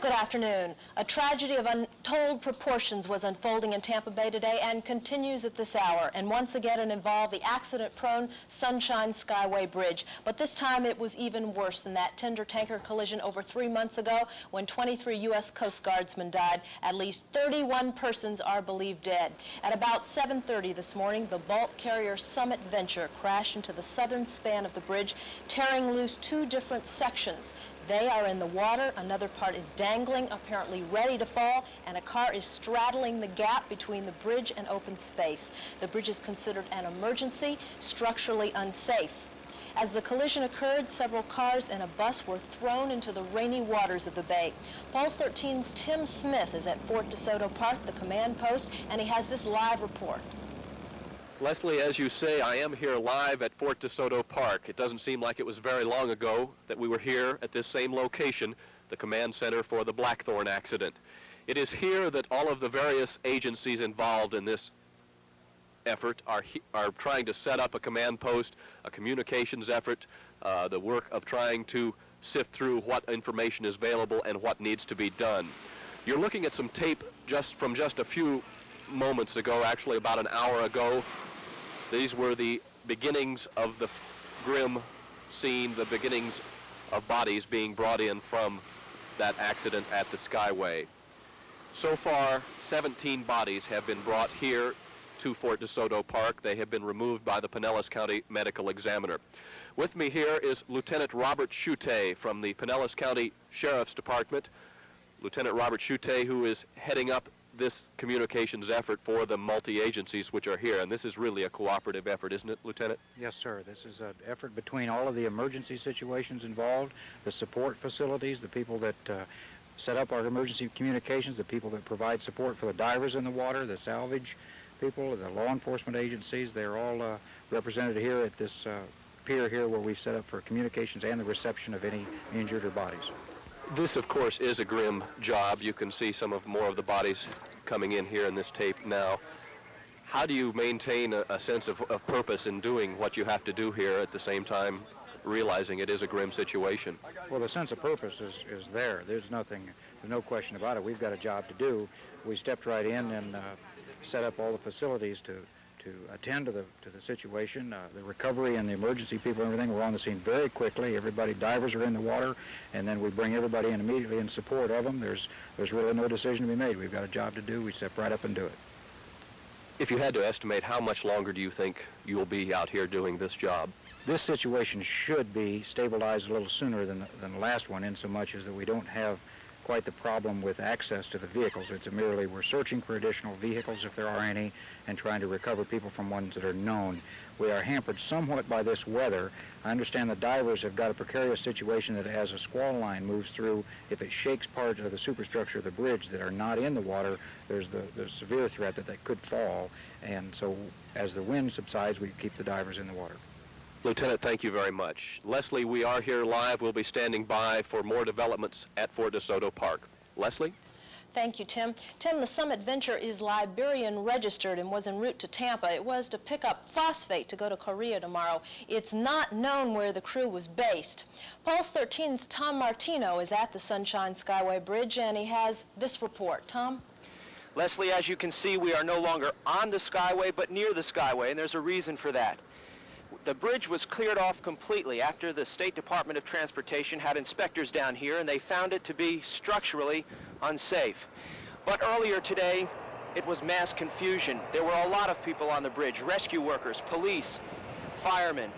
Good afternoon. A tragedy of untold proportions was unfolding in Tampa Bay today and continues at this hour. And once again it involved the accident-prone Sunshine Skyway Bridge. But this time it was even worse than that tender tanker collision over 3 months ago when 23 U.S. Coast Guardsmen died. At least 31 persons are believed dead. At about 7:30 this morning, the bulk carrier Summit Venture crashed into the southern span of the bridge, tearing loose 2 different sections. They are in the water, another part is dangling, apparently ready to fall, and a car is straddling the gap between the bridge and open space. The bridge is considered an emergency, structurally unsafe. As the collision occurred, several cars and a bus were thrown into the rainy waters of the bay. Pulse 13's Tim Smith is at Fort DeSoto Park, the command post, and he has this live report. Leslie, as you say, I am here live at Fort DeSoto Park. It doesn't seem like it was very long ago that we were here at this same location, the command center for the Blackthorn accident. It is here that all of the various agencies involved in this effort are trying to set up a command post, a communications effort, the work of trying to sift through what information is available and what needs to be done. You're looking at some tape from just a few moments ago, actually about an hour ago. These were the beginnings of the grim scene, the beginnings of bodies being brought in from that accident at the Skyway. So far, 17 bodies have been brought here to Fort DeSoto Park. They have been removed by the Pinellas County Medical Examiner. With me here is Lieutenant Robert Chute from the Pinellas County Sheriff's Department. Lieutenant Robert Chute, who is heading up this communications effort for the multi-agencies which are here. And this is really a cooperative effort, isn't it, Lieutenant? Yes, sir. This is an effort between all of the emergency situations involved, the support facilities, the people that set up our emergency communications, the people that provide support for the divers in the water, the salvage people, the law enforcement agencies. They're all represented here at this pier here where we've set up for communications and the reception of any injured or bodies. This, of course, is a grim job. You can see more of the bodies coming in here in this tape now. How do you maintain a sense of purpose in doing what you have to do here at the same time realizing it is a grim situation? Well, the sense of purpose is there. There's no question about it. We've got a job to do. We stepped right in and set up all the facilities to attend to the situation, the recovery and the emergency people and everything. We're on the scene very quickly. Divers are in the water, and then we bring everybody in immediately in support of them. There's really no decision to be made. We've got a job to do. We step right up and do it. If you had to estimate, how much longer do you think you'll be out here doing this job? This situation should be stabilized a little sooner than the last one, in so much as that we don't have quite the problem with access to the vehicles. It's merely we're searching for additional vehicles if there are any and trying to recover people from ones that are known. We are hampered somewhat by this weather. I understand the divers have got a precarious situation that as a squall line moves through, if it shakes parts of the superstructure of the bridge that are not in the water, there's the severe threat that they could fall. And so as the wind subsides, we keep the divers in the water. Lieutenant, thank you very much. Leslie, we are here live. We'll be standing by for more developments at Fort DeSoto Park. Leslie? Thank you, Tim. Tim, the Summit Venture is Liberian registered and was en route to Tampa. It was to pick up phosphate to go to Korea tomorrow. It's not known where the crew was based. Pulse 13's Tom Martino is at the Sunshine Skyway Bridge, and he has this report. Tom? Leslie, as you can see, we are no longer on the Skyway, but near the Skyway, and there's a reason for that. The bridge was cleared off completely after the State Department of Transportation had inspectors down here, and they found it to be structurally unsafe. But earlier today, it was mass confusion. There were a lot of people on the bridge, rescue workers, police, firemen,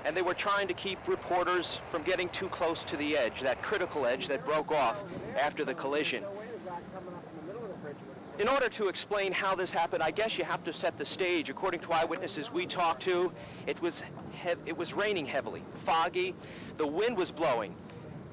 and they were trying to keep reporters from getting too close to the edge, that critical edge that broke off after the collision. In order to explain how this happened, I guess you have to set the stage. According to eyewitnesses we talked to, it was raining heavily, foggy, the wind was blowing,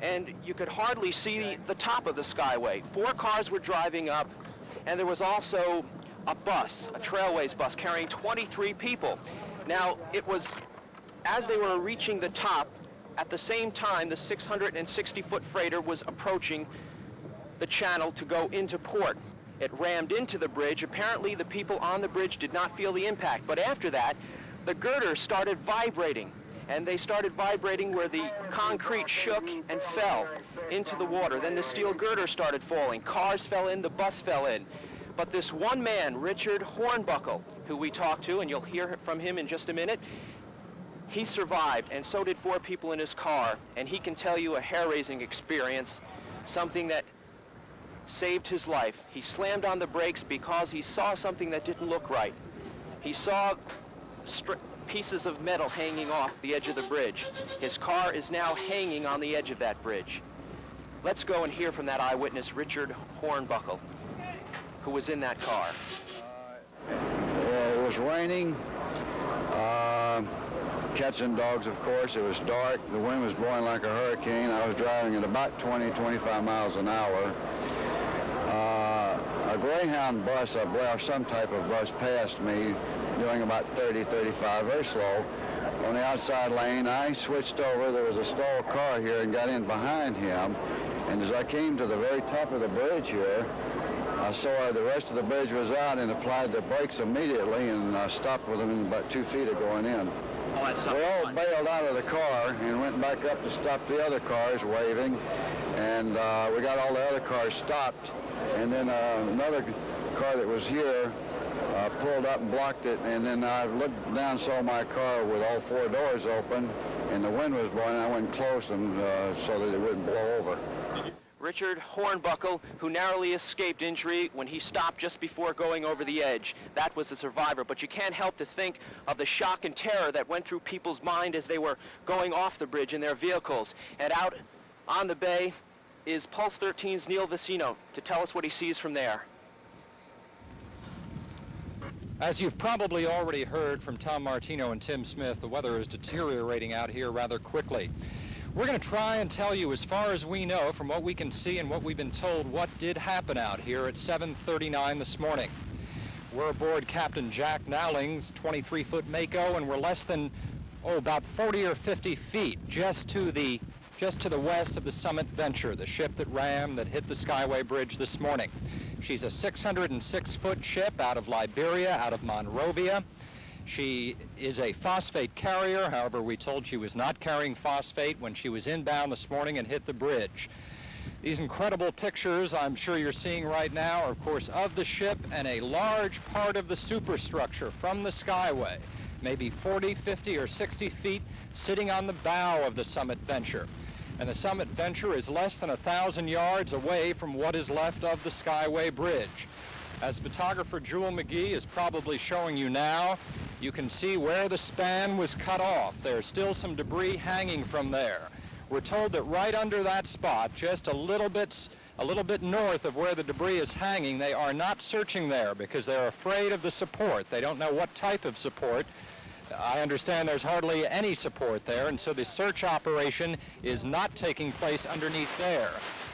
and you could hardly see the top of the Skyway. 4 cars were driving up, and there was also a bus, a Trailways bus, carrying 23 people. Now, it was, as they were reaching the top, at the same time, the 660-foot freighter was approaching the channel to go into port. It rammed into the bridge. Apparently, the people on the bridge did not feel the impact. But after that, the girder started vibrating. And they started vibrating where the concrete shook and fell. into the water. Then the steel girder started falling. Cars fell in, the bus fell in. But this one man, Richard Hornbuckle, who we talked to, and you'll hear from him in just a minute, he survived, and so did 4 people in his car, and he can tell you a hair-raising experience, something that saved his life. He slammed on the brakes because he saw something that didn't look right. He saw pieces of metal hanging off the edge of the bridge. His car is now hanging on the edge of that bridge. Let's go and hear from that eyewitness, Richard Hornbuckle, who was in that car. It was raining, cats and dogs, of course. It was dark. The wind was blowing like a hurricane. I was driving at about 20, 25 miles an hour. A Greyhound bus, or some type of bus, passed me doing about 30, 35, very slow. On the outside lane, I switched over. There was a stalled car here and got in behind him. And as I came to the very top of the bridge here, I saw the rest of the bridge was out and applied the brakes immediately and stopped with them in about 2 feet of going in. We all bailed out of the car and went back up to stop the other cars waving, and we got all the other cars stopped, and then another car that was here pulled up and blocked it, and then I looked down, saw my car with all 4 doors open, and the wind was blowing. I went close them so that it wouldn't blow over. Richard Hornbuckle, who narrowly escaped injury when he stopped just before going over the edge. That was a survivor, but you can't help to think of the shock and terror that went through people's mind as they were going off the bridge in their vehicles. And out on the bay is Pulse 13's Neil Vicino to tell us what he sees from there. As you've probably already heard from Tom Martino and Tim Smith, the weather is deteriorating out here rather quickly. We're going to try and tell you, as far as we know, from what we can see and what we've been told, what did happen out here at 7:39 this morning. We're aboard Captain Jack Nowling's 23-foot Mako, and we're less than, about 40 or 50 feet just to the west of the Summit Venture, the ship that hit the Skyway Bridge this morning. She's a 606-foot ship out of Liberia, out of Monrovia. She is a phosphate carrier. However, we told she was not carrying phosphate when she was inbound this morning and hit the bridge. These incredible pictures I'm sure you're seeing right now are, of course, of the ship and a large part of the superstructure from the Skyway, maybe 40, 50, or 60 feet, sitting on the bow of the Summit Venture. And the Summit Venture is less than 1,000 yards away from what is left of the Skyway Bridge. As photographer Jewel McGee is probably showing you now, you can see where the span was cut off. There's still some debris hanging from there. We're told that right under that spot, just a little bit north of where the debris is hanging, they are not searching there because they're afraid of the support. They don't know what type of support. I understand there's hardly any support there, and so the search operation is not taking place underneath there.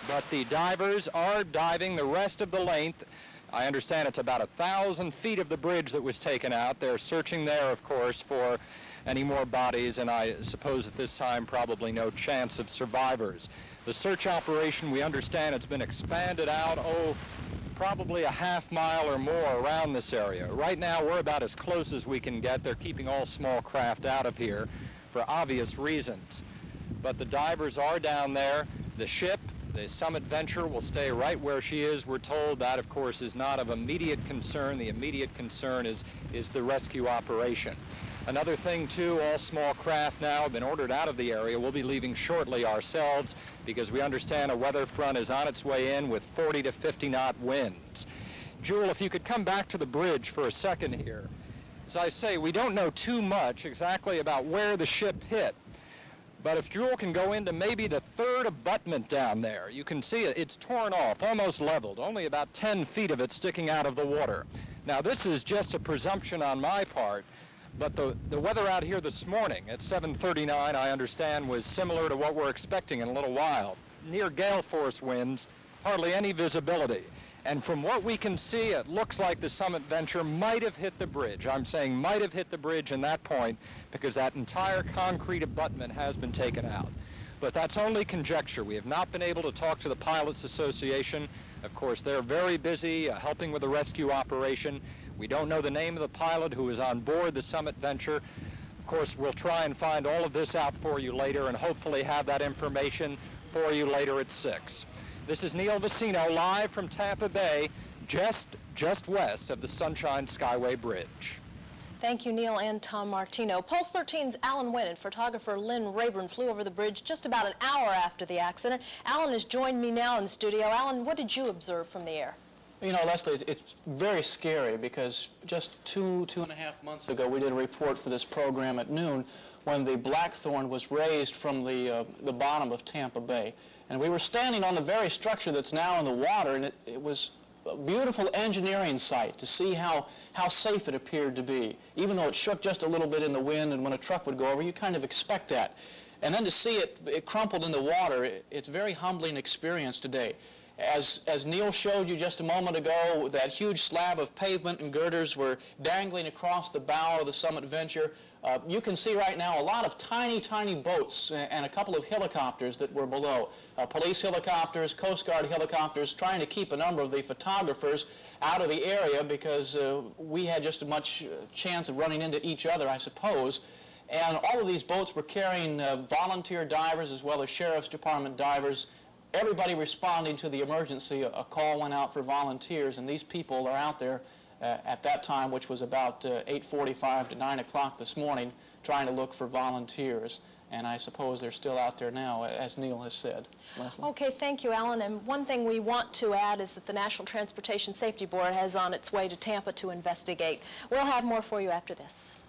But the divers are diving the rest of the length. I understand it's about 1,000 feet of the bridge that was taken out. They're searching there, of course, for any more bodies, and I suppose at this time probably no chance of survivors. The search operation, we understand, has been expanded out, probably a half mile or more around this area. Right now, we're about as close as we can get. They're keeping all small craft out of here for obvious reasons. But the divers are down there. The ship, the Summit Venture, will stay right where she is. We're told that, of course, is not of immediate concern. The immediate concern is the rescue operation. Another thing, too, all small craft now have been ordered out of the area. We'll be leaving shortly ourselves because we understand a weather front is on its way in with 40 to 50 knot winds. Jewel, if you could come back to the bridge for a second here. As I say, we don't know too much exactly about where the ship hit. But if Jewel can go into maybe the third abutment down there, you can see it's torn off, almost leveled, only about 10 feet of it sticking out of the water. Now, this is just a presumption on my part, but the weather out here this morning at 7:39, I understand, was similar to what we're expecting in a little while. Near gale force winds, hardly any visibility. And from what we can see, it looks like the Summit Venture might have hit the bridge. I'm saying might have hit the bridge in that point because that entire concrete abutment has been taken out. But that's only conjecture. We have not been able to talk to the Pilots Association. Of course, they're very busy helping with the rescue operation. We don't know the name of the pilot who is on board the Summit Venture. Of course, we'll try and find all of this out for you later and hopefully have that information for you later at 6. This is Neil Vicino live from Tampa Bay, just west of the Sunshine Skyway Bridge. Thank you, Neil and Tom Martino. Pulse 13's Alan Wynn and photographer Lynn Rayburn flew over the bridge just about an hour after the accident. Alan has joined me now in the studio. Alan, what did you observe from the air? You know, Leslie, it's very scary because just two and a half months ago we did a report for this program at noon when the Blackthorn was raised from the bottom of Tampa Bay. And we were standing on the very structure that's now in the water, and it was a beautiful engineering site to see how safe it appeared to be. Even though it shook just a little bit in the wind, and when a truck would go over, you kind of expect that. And then to see it crumpled in the water, it's a very humbling experience today. As Neil showed you just a moment ago, that huge slab of pavement and girders were dangling across the bow of the Summit Venture. You can see right now a lot of tiny, tiny boats and a couple of helicopters that were below. Police helicopters, Coast Guard helicopters, trying to keep a number of the photographers out of the area because we had just as much chance of running into each other, I suppose. And all of these boats were carrying volunteer divers as well as Sheriff's Department divers. Everybody responding to the emergency. A call went out for volunteers, and these people are out there at that time, which was about 8:45 to 9 o'clock this morning, trying to look for volunteers. And I suppose they're still out there now, as Neil has said. Leslie? Okay, thank you, Alan. And one thing we want to add is that the National Transportation Safety Board is on its way to Tampa to investigate. We'll have more for you after this.